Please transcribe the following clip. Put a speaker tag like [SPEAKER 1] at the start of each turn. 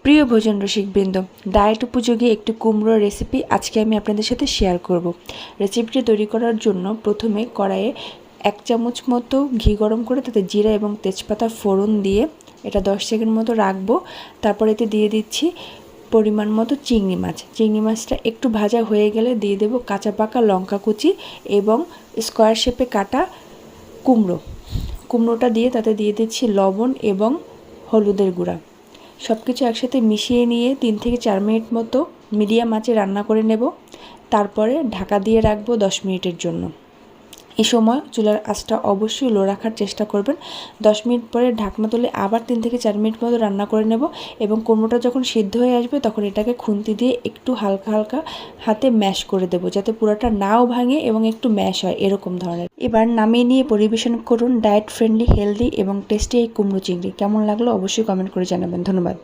[SPEAKER 1] প্রিয় ভোজন রসিকবৃন্দ, ডায়েট উপযোগী একটি কুমড়োর রেসিপি আজকে আমি আপনাদের সাথে শেয়ার করব। রেসিপিটি তৈরি করার জন্য প্রথমে কড়াইয়ে 1 চামচ মতো ঘি গরম করে তাতে জিরা এবং তেজপাতা ফোড়ন দিয়ে এটা 10 সেকেন্ড মতো রাখবো। তারপর এতে দিয়ে দিচ্ছি পরিমাণ মতো চিংড়ি মাছ। চিংড়ি মাছটা একটু ভাজা হয়ে গেলে দিয়ে দেব কাঁচা পাকা লঙ্কা কুচি এবং স্কোয়ার শেপে কাটা কুমড়োটা দিয়ে তাতে দিয়ে দিচ্ছি লবণ এবং হলুদের গুঁড়া। সব কিছু একসাথে মিশিয়ে নিয়ে 3 থেকে 4 মিনিট মতো মিডিয়াম আঁচে রান্না করে নেব। তারপরে ঢাকা দিয়ে রাখবো 10 মিনিটের জন্য। এই সময় চুলার আঁচটা অবশ্যই লো রাখার চেষ্টা করবেন। 10 মিনিট পরে ঢাকনা তুলে আবার 3 থেকে 4 মিনিট মতো রান্না করে নেব এবং কুমড়োটা যখন সিদ্ধ হয়ে আসবে তখন এটাকে খুন্তি দিয়ে একটু হালকা হালকা হাতে ম্যাশ করে দেব, যাতে পুরোটা নাও ভাঙে এবং একটু ম্যাশ হয় এরকম ধরনের। এবার নামিয়ে নিয়ে পরিবেশন করুন ডায়েট ফ্রেন্ডলি, হেলদি এবং টেস্টি এই কুমড়ো চিংড়ি। কেমন লাগলো অবশ্যই কমেন্ট করে জানাবেন। ধন্যবাদ।